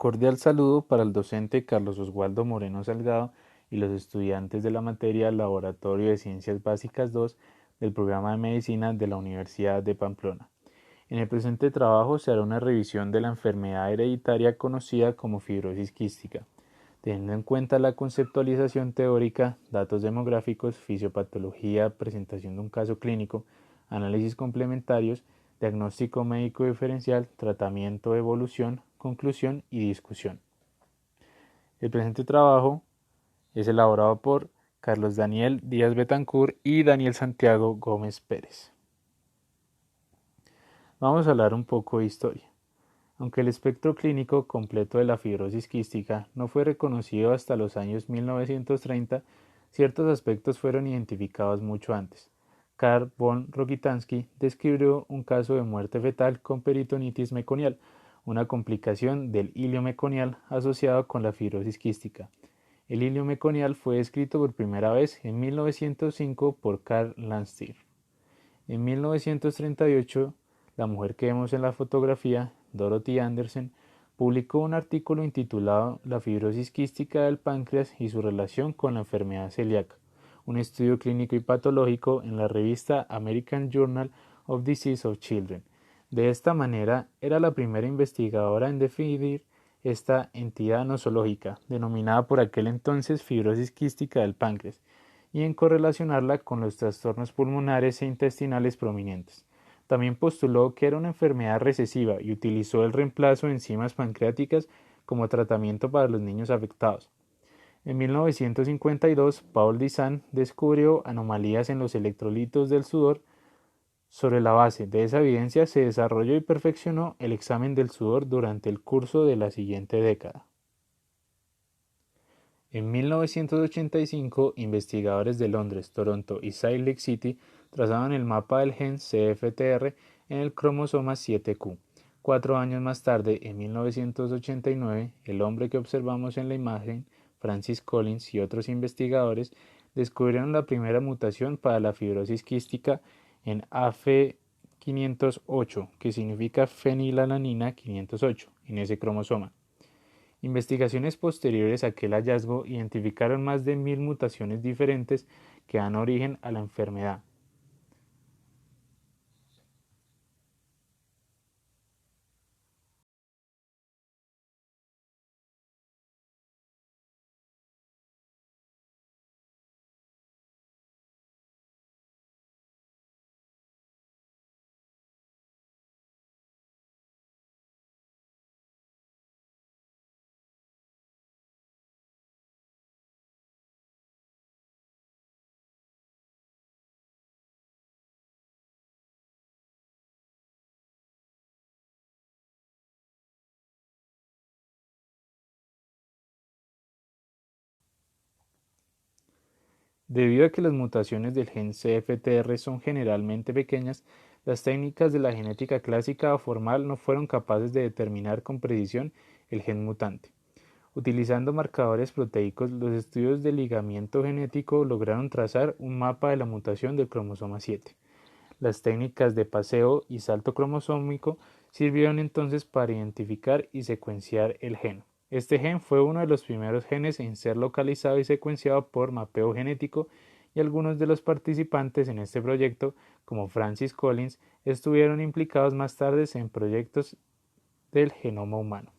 Cordial saludo para el docente Carlos Oswaldo Moreno Salgado y los estudiantes de la materia Laboratorio de Ciencias Básicas 2 del programa de Medicina de la Universidad de Pamplona. En el presente trabajo se hará una revisión de la enfermedad hereditaria conocida como fibrosis quística, teniendo en cuenta la conceptualización teórica, datos demográficos, fisiopatología, presentación de un caso clínico, análisis complementarios, diagnóstico médico diferencial, tratamiento, evolución, conclusión y discusión. El presente trabajo es elaborado por Carlos Daniel Díaz Betancur y Daniel Santiago Gómez Pérez. Vamos a hablar un poco de historia. Aunque el espectro clínico completo de la fibrosis quística no fue reconocido hasta los años 1930, ciertos aspectos fueron identificados mucho antes. Karl von Rokitansky describió un caso de muerte fetal con peritonitis meconial, una complicación del hilio meconial asociado con la fibrosis quística. El hilio meconial fue descrito por primera vez en 1905 por Karl Landsteiner. En 1938, la mujer que vemos en la fotografía, Dorothy Anderson, publicó un artículo intitulado La fibrosis quística del páncreas y su relación con la enfermedad celíaca, un estudio clínico y patológico en la revista American Journal of Disease of Children. De esta manera, era la primera investigadora en definir esta entidad nosológica, denominada por aquel entonces fibrosis quística del páncreas, y en correlacionarla con los trastornos pulmonares e intestinales prominentes. También postuló que era una enfermedad recesiva y utilizó el reemplazo de enzimas pancreáticas como tratamiento para los niños afectados. En 1952, Paul Dizan descubrió anomalías en los electrolitos del sudor. Sobre la base de esa evidencia se desarrolló y perfeccionó el examen del sudor durante el curso de la siguiente década. En 1985, investigadores de Londres, Toronto y Salt Lake City trazaron el mapa del gen CFTR en el cromosoma 7q. 4 años más tarde, en 1989, el hombre que observamos en la imagen, Francis Collins y otros investigadores, descubrieron la primera mutación para la fibrosis quística en AF508, que significa fenilalanina 508, en ese cromosoma. Investigaciones posteriores a aquel hallazgo identificaron más de 1000 mutaciones diferentes que dan origen a la enfermedad. Debido a que las mutaciones del gen CFTR son generalmente pequeñas, las técnicas de la genética clásica o formal no fueron capaces de determinar con precisión el gen mutante. Utilizando marcadores proteicos, los estudios de ligamiento genético lograron trazar un mapa de la mutación del cromosoma 7. Las técnicas de paseo y salto cromosómico sirvieron entonces para identificar y secuenciar el gen. Este gen fue uno de los primeros genes en ser localizado y secuenciado por mapeo genético, y algunos de los participantes en este proyecto, como Francis Collins, estuvieron implicados más tarde en proyectos del genoma humano.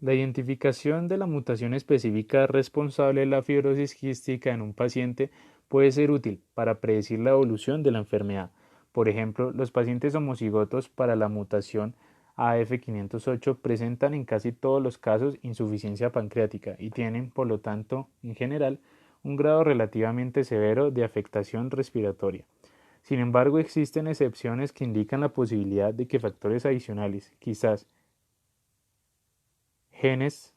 La identificación de la mutación específica responsable de la fibrosis quística en un paciente puede ser útil para predecir la evolución de la enfermedad. Por ejemplo, los pacientes homocigotos para la mutación AF508 presentan en casi todos los casos insuficiencia pancreática y tienen, por lo tanto, en general, un grado relativamente severo de afectación respiratoria. Sin embargo, existen excepciones que indican la posibilidad de que factores adicionales, quizás genes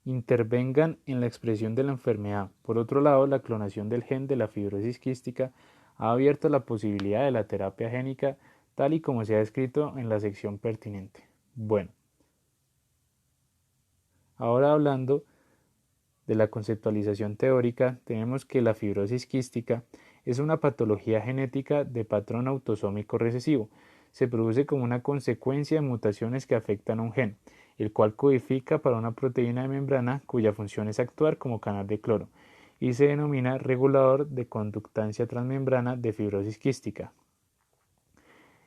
intervengan en la expresión de la enfermedad. Por otro lado, la clonación del gen de la fibrosis quística ha abierto la posibilidad de la terapia génica tal y como se ha descrito en la sección pertinente. Bueno, ahora hablando de la conceptualización teórica, tenemos que la fibrosis quística es una patología genética de patrón autosómico recesivo. Se produce como una consecuencia de mutaciones que afectan a un gen, el cual codifica para una proteína de membrana cuya función es actuar como canal de cloro, y se denomina regulador de conductancia transmembrana de fibrosis quística.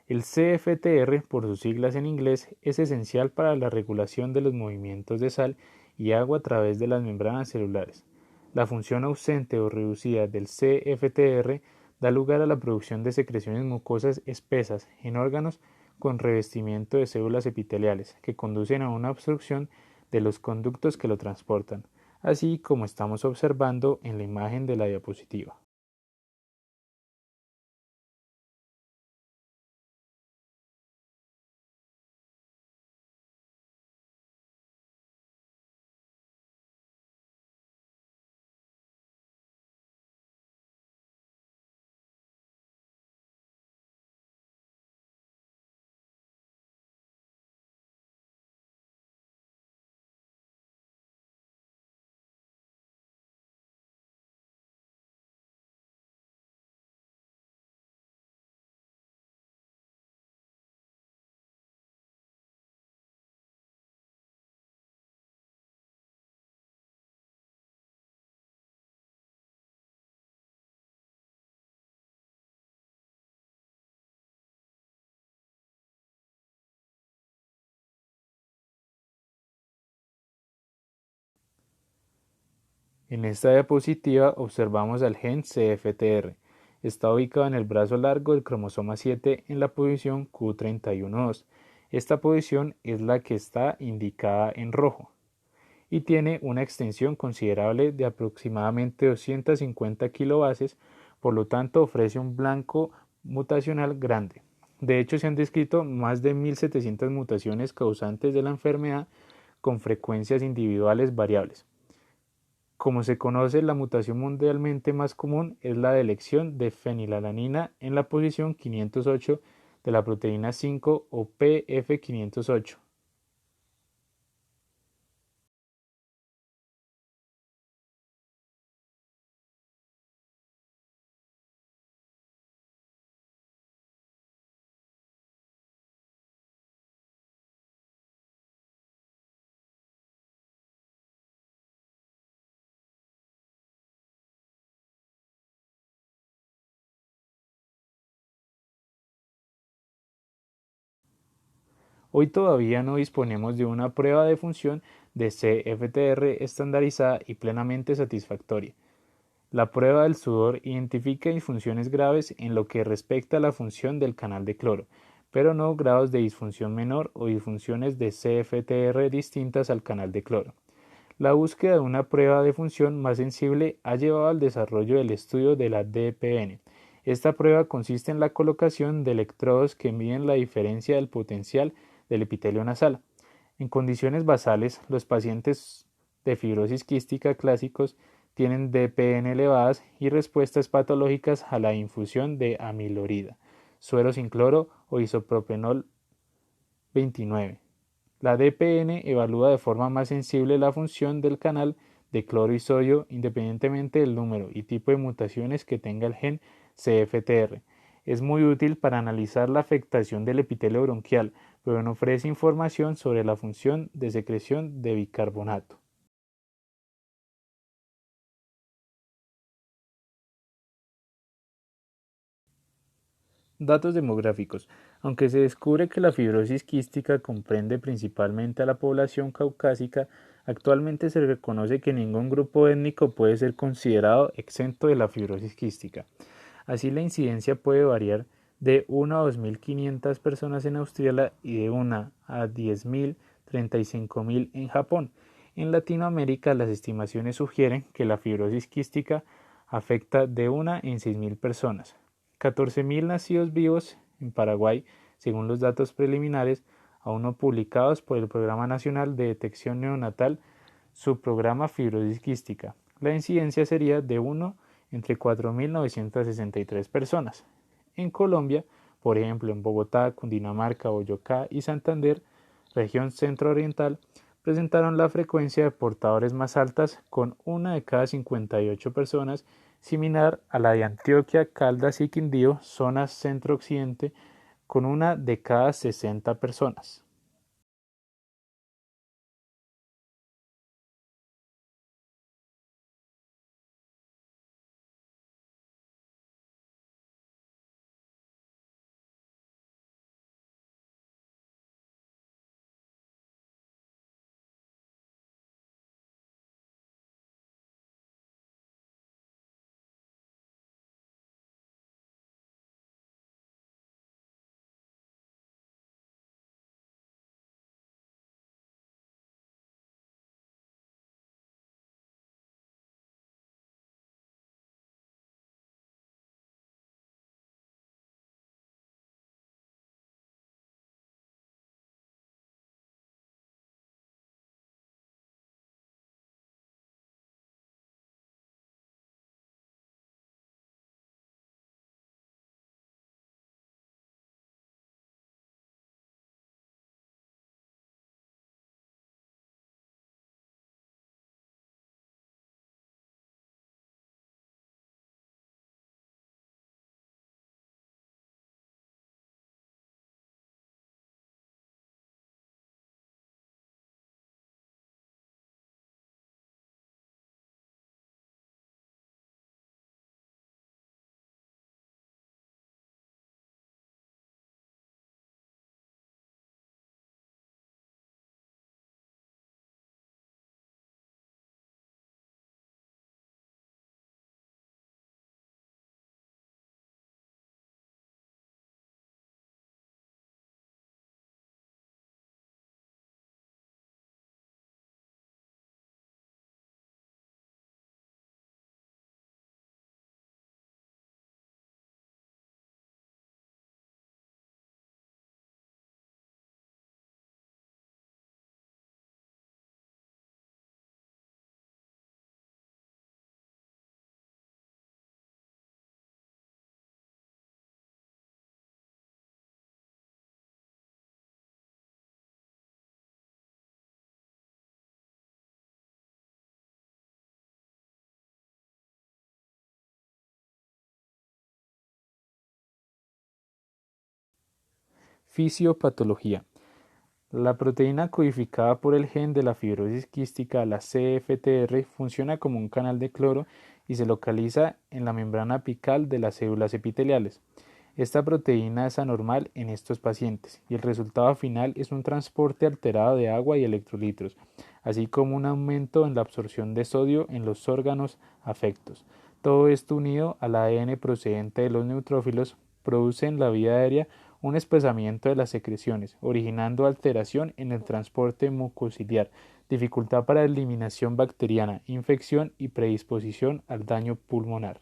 El CFTR, por sus siglas en inglés, es esencial para la regulación de los movimientos de sal y agua a través de las membranas celulares. La función ausente o reducida del CFTR da lugar a la producción de secreciones mucosas espesas en órganos con revestimiento de células epiteliales que conducen a una obstrucción de los conductos que lo transportan, así como estamos observando en la imagen de la diapositiva. En esta diapositiva observamos al gen CFTR. Está ubicado en el brazo largo del cromosoma 7 en la posición Q31.2. Esta posición es la que está indicada en rojo y tiene una extensión considerable de aproximadamente 250 kilobases, por lo tanto ofrece un blanco mutacional grande. De hecho, se han descrito más de 1.700 mutaciones causantes de la enfermedad con frecuencias individuales variables. Como se conoce, la mutación mundialmente más común es la de elección de fenilalanina en la posición 508 de la proteína 5 o PF508. Hoy todavía no disponemos de una prueba de función de CFTR estandarizada y plenamente satisfactoria. La prueba del sudor identifica disfunciones graves en lo que respecta a la función del canal de cloro, pero no grados de disfunción menor o disfunciones de CFTR distintas al canal de cloro. La búsqueda de una prueba de función más sensible ha llevado al desarrollo del estudio de la DPN. Esta prueba consiste en la colocación de electrodos que miden la diferencia del potencial del epitelio nasal. En condiciones basales, los pacientes de fibrosis quística clásicos tienen DPN elevadas y respuestas patológicas a la infusión de amilorida, suero sin cloro o isopropanol 29. La DPN evalúa de forma más sensible la función del canal de cloro y sodio independientemente del número y tipo de mutaciones que tenga el gen CFTR. Es muy útil para analizar la afectación del epitelio bronquial, pero no ofrece información sobre la función de secreción de bicarbonato. Datos demográficos. Aunque se descubre que la fibrosis quística comprende principalmente a la población caucásica, actualmente se reconoce que ningún grupo étnico puede ser considerado exento de la fibrosis quística. Así, la incidencia puede variar de 1 a 2.500 personas en Australia y de 1 a 10.000, 35.000 en Japón. En Latinoamérica, las estimaciones sugieren que la fibrosis quística afecta de 1 en 6.000 personas. 14.000 nacidos vivos en Paraguay, según los datos preliminares aún no publicados por el Programa Nacional de Detección Neonatal subprograma fibrosis quística. La incidencia sería de 1 entre 4.963 personas. En Colombia, por ejemplo en Bogotá, Cundinamarca, Boyacá y Santander, región centro-oriental, presentaron la frecuencia de portadores más altas con 1 de cada 58 personas, similar a la de Antioquia, Caldas y Quindío, zonas centro-occidente, con 1 de cada 60 personas. Fisiopatología. La proteína codificada por el gen de la fibrosis quística, la CFTR, funciona como un canal de cloro y se localiza en la membrana apical de las células epiteliales. Esta proteína es anormal en estos pacientes y el resultado final es un transporte alterado de agua y electrolitos, así como un aumento en la absorción de sodio en los órganos afectos. Todo esto unido al ADN procedente de los neutrófilos produce en la vía aérea un espesamiento de las secreciones, originando alteración en el transporte mucociliar, dificultad para la eliminación bacteriana, infección y predisposición al daño pulmonar.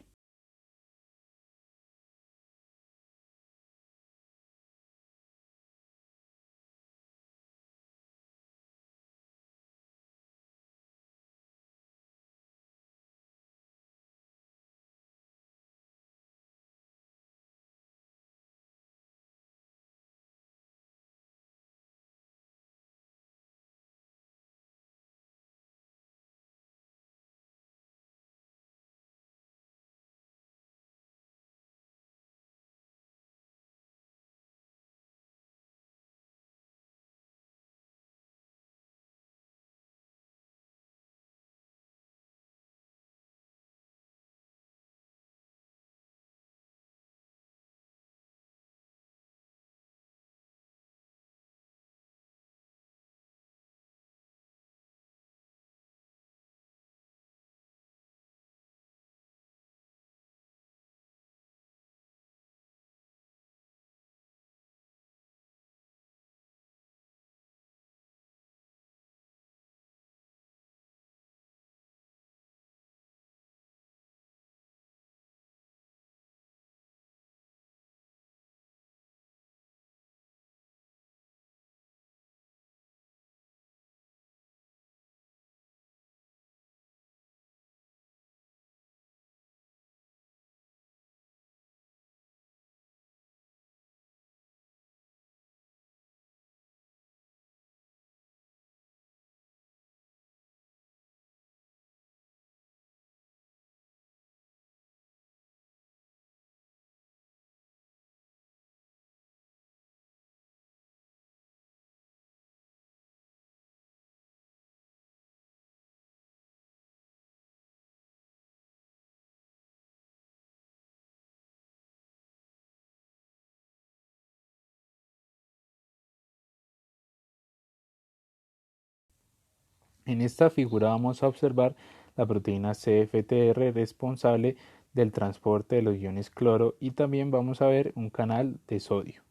En esta figura vamos a observar la proteína CFTR responsable del transporte de los iones cloro y también vamos a ver un canal de sodio.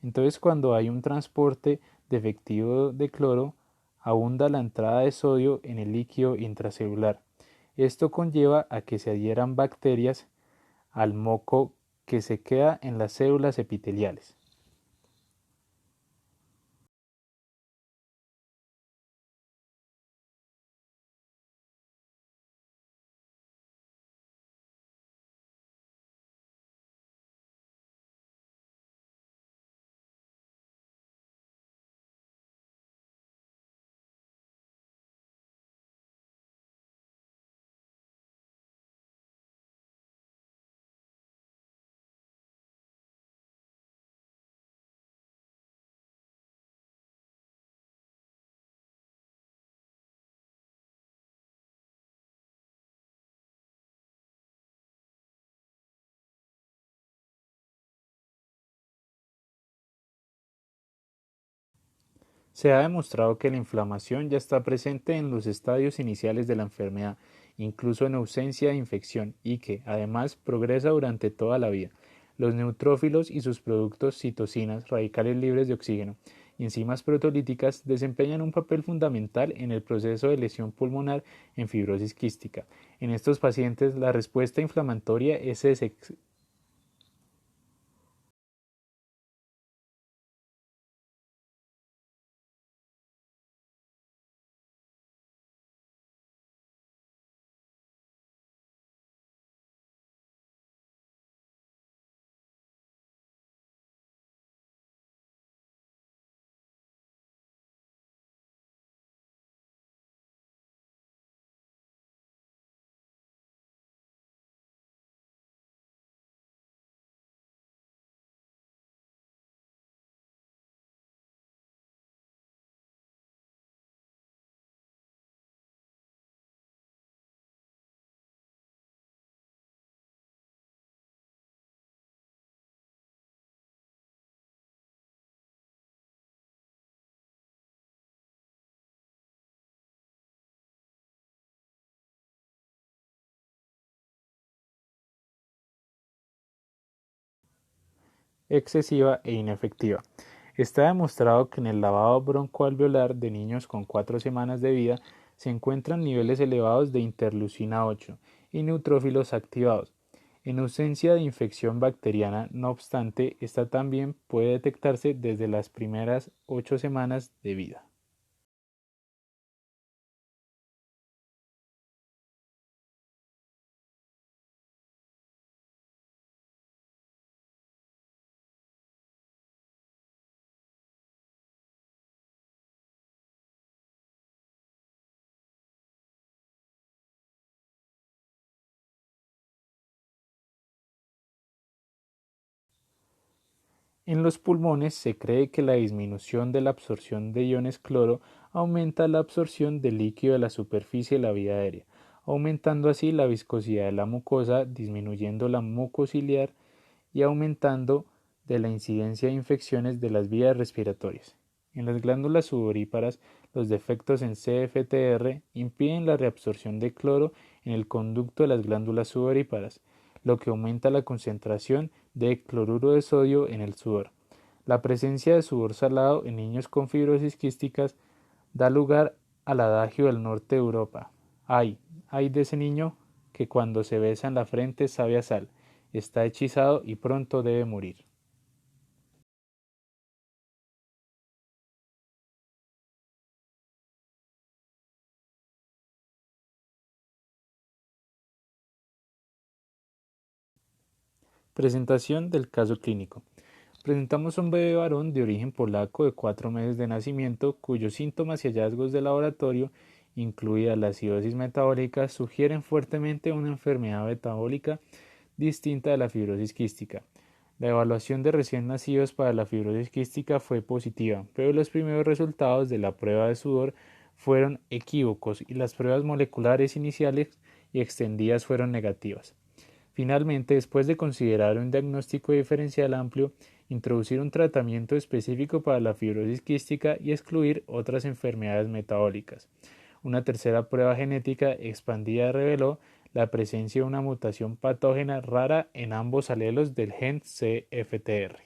Entonces, cuando hay un transporte defectivo de cloro, abunda la entrada de sodio en el líquido intracelular. Esto conlleva a que se adhieran bacterias al moco que se queda en las células epiteliales. Se ha demostrado que la inflamación ya está presente en los estadios iniciales de la enfermedad, incluso en ausencia de infección, y que, además, progresa durante toda la vida. Los neutrófilos y sus productos citocinas, radicales libres de oxígeno, y enzimas protolíticas desempeñan un papel fundamental en el proceso de lesión pulmonar en fibrosis quística. En estos pacientes, la respuesta inflamatoria es excesiva e inefectiva. Está demostrado que en el lavado broncoalveolar de niños con 4 semanas de vida se encuentran niveles elevados de interleucina 8 y neutrófilos activados. En ausencia de infección bacteriana, no obstante, esta también puede detectarse desde las primeras 8 semanas de vida. En los pulmones se cree que la disminución de la absorción de iones cloro aumenta la absorción de líquido de la superficie de la vía aérea, aumentando así la viscosidad de la mucosa, disminuyendo la mucociliar y aumentando de la incidencia de infecciones de las vías respiratorias. En las glándulas sudoríparas, los defectos en CFTR impiden la reabsorción de cloro en el conducto de las glándulas sudoríparas, lo que aumenta la concentración de cloruro de sodio en el sudor. La presencia de sudor salado en niños con fibrosis quísticas da lugar al adagio del norte de Europa. Ay de ese niño que cuando se besa en la frente sabe a sal, está hechizado y pronto debe morir. Presentación del caso clínico. Presentamos un bebé varón de origen polaco de 4 meses de nacimiento cuyos síntomas y hallazgos de laboratorio, incluida la acidosis metabólica, sugieren fuertemente una enfermedad metabólica distinta de la fibrosis quística. La evaluación de recién nacidos para la fibrosis quística fue positiva, pero los primeros resultados de la prueba de sudor fueron equívocos y las pruebas moleculares iniciales y extendidas fueron negativas. Finalmente, después de considerar un diagnóstico diferencial amplio, introducir un tratamiento específico para la fibrosis quística y excluir otras enfermedades metabólicas. Una tercera prueba genética expandida reveló la presencia de una mutación patógena rara en ambos alelos del gen CFTR.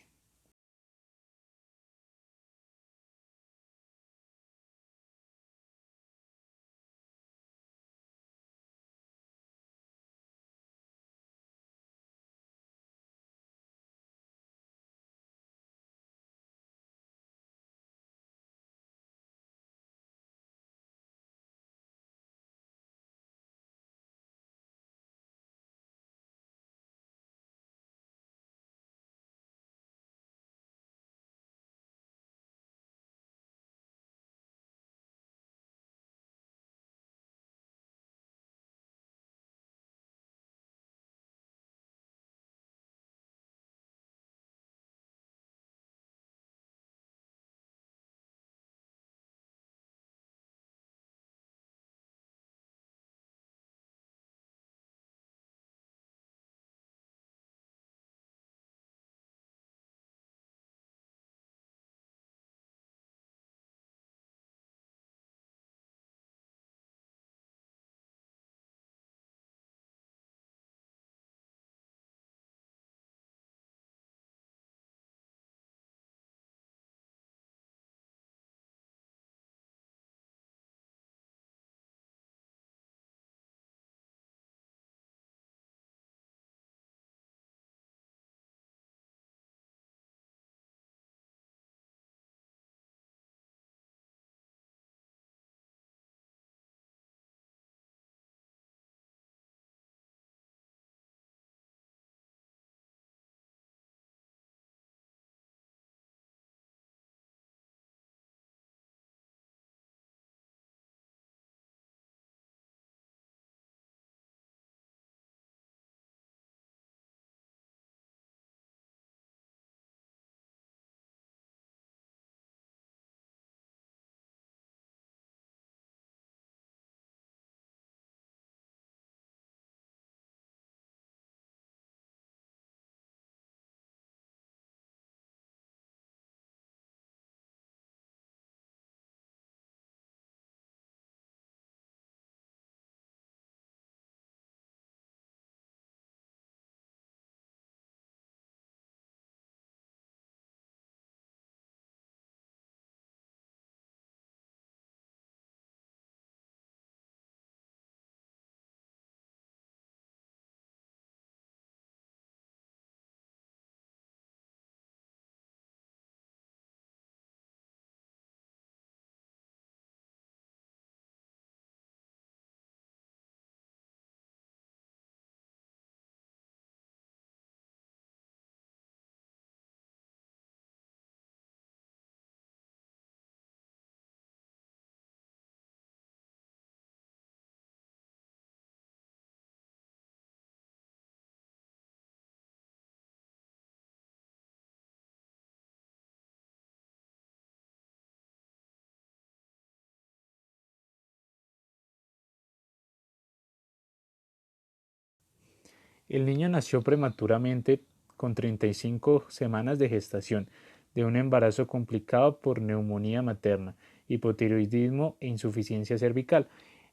El niño nació prematuramente con 35 semanas de gestación, de un embarazo complicado por neumonía materna, hipotiroidismo e insuficiencia cervical.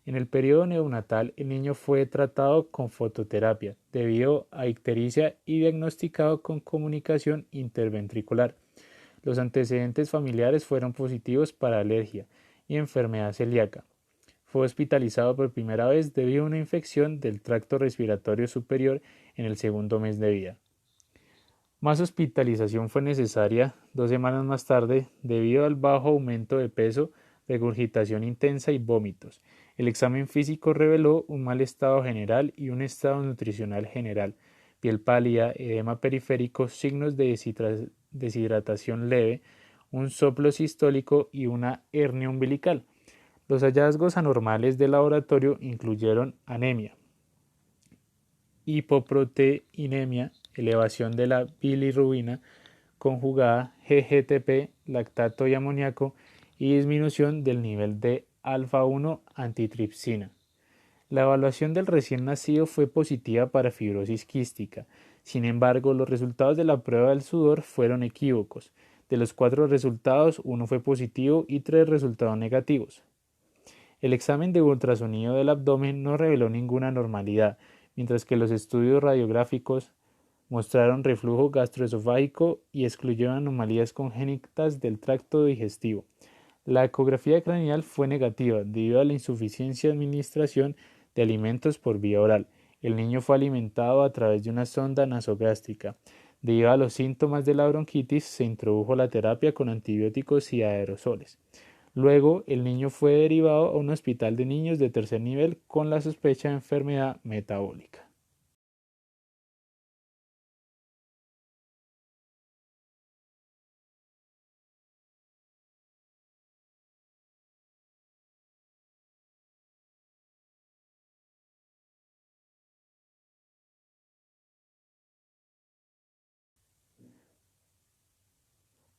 En el periodo neonatal, el niño fue tratado con fototerapia debido a ictericia y diagnosticado con comunicación interventricular. Los antecedentes familiares fueron positivos para alergia y enfermedad celíaca. Fue hospitalizado por primera vez debido a una infección del tracto respiratorio superior en el segundo mes de vida. Más hospitalización fue necesaria 2 semanas más tarde debido al bajo aumento de peso, regurgitación intensa y vómitos. El examen físico reveló un mal estado general y un estado nutricional general, piel pálida, edema periférico, signos de deshidratación leve, un soplo sistólico y una hernia umbilical. Los hallazgos anormales del laboratorio incluyeron anemia, hipoproteinemia, elevación de la bilirrubina conjugada, GGTP, lactato y amoníaco y disminución del nivel de alfa-1 antitripsina. La evaluación del recién nacido fue positiva para fibrosis quística. Sin embargo, los resultados de la prueba del sudor fueron equívocos. De los 4 resultados, uno fue positivo y 3 resultados negativos. El examen de ultrasonido del abdomen no reveló ninguna anormalidad, mientras que los estudios radiográficos mostraron reflujo gastroesofágico y excluyeron anomalías congénitas del tracto digestivo. La ecografía craneal fue negativa debido a la insuficiencia de administración de alimentos por vía oral. El niño fue alimentado a través de una sonda nasogástrica. Debido a los síntomas de la bronquitis, se introdujo la terapia con antibióticos y aerosoles. Luego, el niño fue derivado a un hospital de niños de tercer nivel con la sospecha de enfermedad metabólica.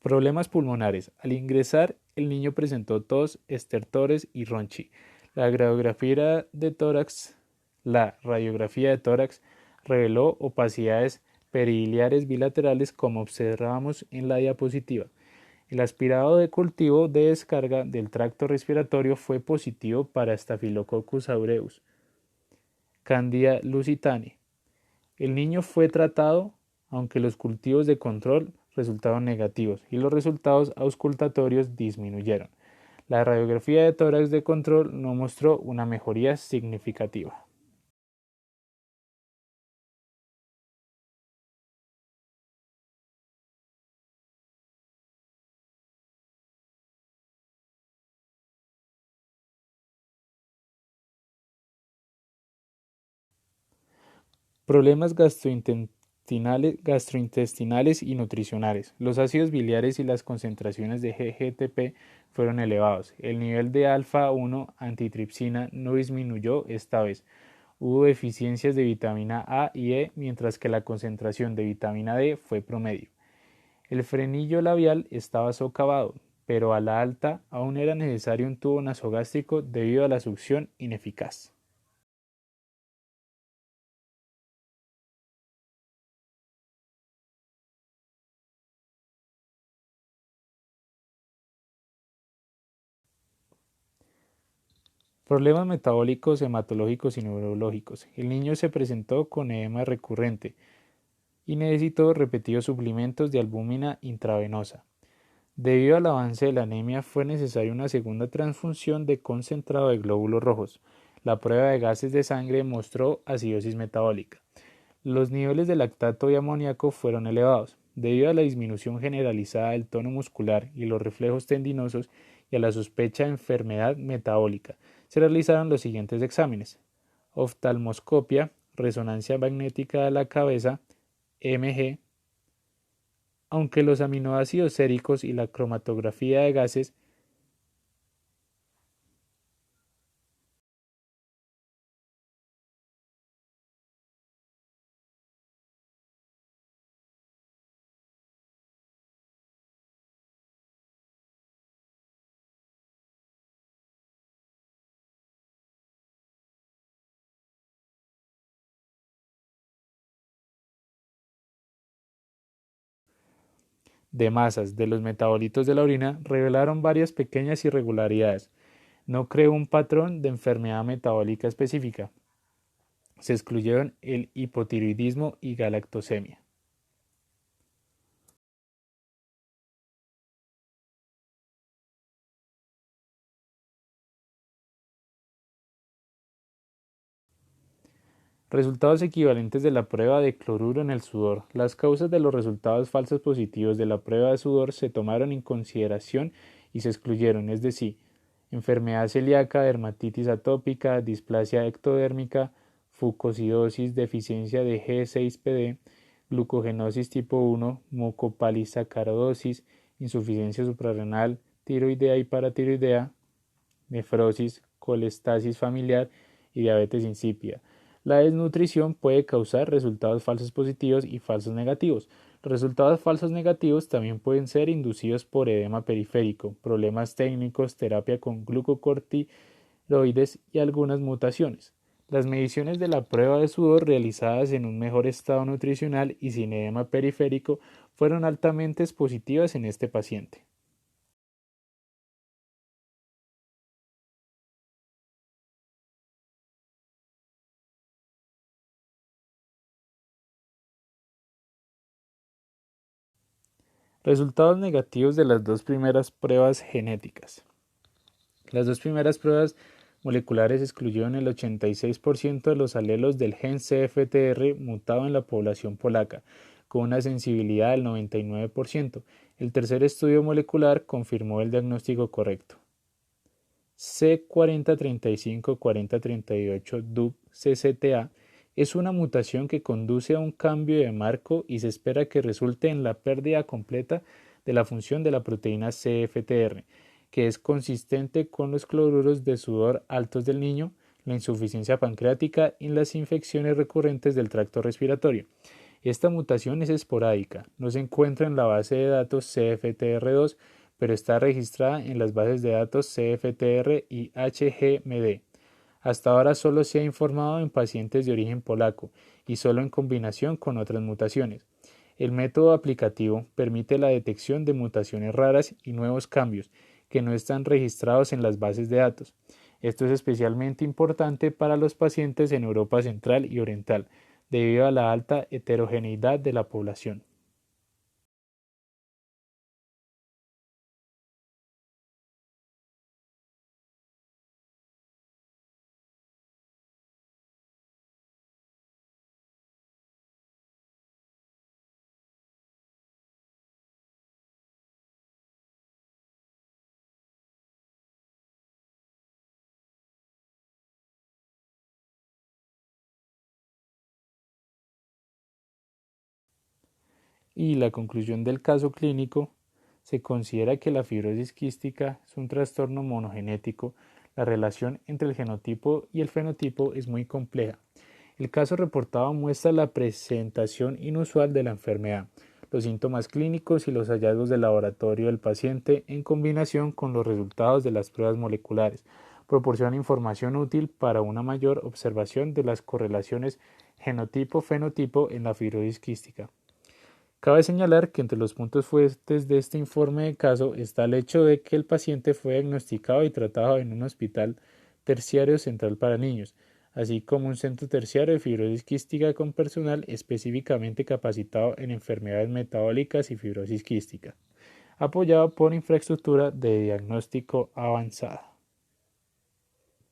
Problemas pulmonares. Al ingresar, el niño presentó tos, estertores y ronchi. La radiografía de tórax, la radiografía de tórax reveló opacidades periliares bilaterales como observamos en la diapositiva. El aspirado de cultivo de descarga del tracto respiratorio fue positivo para Staphylococcus aureus, Candida lusitani. El niño fue tratado, aunque los cultivos de control resultaron negativos y los resultados auscultatorios disminuyeron. La radiografía de tórax de control no mostró una mejoría significativa. Problemas gastrointestinales y nutricionales. Los ácidos biliares y las concentraciones de GGTP fueron elevados. El nivel de alfa-1 antitripsina no disminuyó esta vez. Hubo deficiencias de vitamina A y E, mientras que la concentración de vitamina D fue promedio. El frenillo labial estaba socavado, pero a la alta aún era necesario un tubo nasogástrico debido a la succión ineficaz. Problemas metabólicos, hematológicos y neurológicos. El niño se presentó con edema recurrente y necesitó repetidos suplementos de albúmina intravenosa. Debido al avance de la anemia fue necesaria una segunda transfusión de concentrado de glóbulos rojos. La prueba de gases de sangre mostró acidosis metabólica. Los niveles de lactato y amoníaco fueron elevados. Debido a la disminución generalizada del tono muscular y los reflejos tendinosos y a la sospecha de enfermedad metabólica, se realizaron los siguientes exámenes: oftalmoscopia, resonancia magnética de la cabeza, MG, aunque los aminoácidos séricos y la cromatografía de gases de masas de los metabolitos de la orina revelaron varias pequeñas irregularidades. No creó un patrón de enfermedad metabólica específica. Se excluyeron el hipotiroidismo y galactosemia. Resultados equivalentes de la prueba de cloruro en el sudor. Las causas de los resultados falsos positivos de la prueba de sudor se tomaron en consideración y se excluyeron, es decir, enfermedad celíaca, dermatitis atópica, displasia ectodérmica, fucosidosis, deficiencia de G6PD, glucogenosis tipo 1, mucopalisacarosis, insuficiencia suprarrenal, tiroidea y paratiroidea, nefrosis, colestasis familiar y diabetes insípida. La desnutrición puede causar resultados falsos positivos y falsos negativos. Los resultados falsos negativos también pueden ser inducidos por edema periférico, problemas técnicos, terapia con glucocorticoides y algunas mutaciones. Las mediciones de la prueba de sudor realizadas en un mejor estado nutricional y sin edema periférico fueron altamente positivas en este paciente. Resultados negativos de las dos primeras pruebas genéticas. Las dos primeras pruebas moleculares excluyeron el 86% de los alelos del gen CFTR mutado en la población polaca, con una sensibilidad del 99%. El tercer estudio molecular confirmó el diagnóstico correcto. C4035-4038-DUB-CCTA es una mutación que conduce a un cambio de marco y se espera que resulte en la pérdida completa de la función de la proteína CFTR, que es consistente con los cloruros de sudor altos del niño, la insuficiencia pancreática y las infecciones recurrentes del tracto respiratorio. Esta mutación es esporádica, no se encuentra en la base de datos CFTR2, pero está registrada en las bases de datos CFTR y HGMD. Hasta ahora solo se ha informado en pacientes de origen polaco y solo en combinación con otras mutaciones. El método aplicativo permite la detección de mutaciones raras y nuevos cambios que no están registrados en las bases de datos. Esto es especialmente importante para los pacientes en Europa Central y Oriental, debido a la alta heterogeneidad de la población. Y la conclusión del caso clínico: se considera que la fibrosis quística es un trastorno monogenético. La relación entre el genotipo y el fenotipo es muy compleja. El caso reportado muestra la presentación inusual de la enfermedad, los síntomas clínicos y los hallazgos de laboratorio del paciente en combinación con los resultados de las pruebas moleculares. Proporciona información útil para una mayor observación de las correlaciones genotipo-fenotipo en la fibrosis quística. Cabe señalar que entre los puntos fuertes de este informe de caso está el hecho de que el paciente fue diagnosticado y tratado en un hospital terciario central para niños, así como un centro terciario de fibrosis quística con personal específicamente capacitado en enfermedades metabólicas y fibrosis quística, apoyado por infraestructura de diagnóstico avanzada.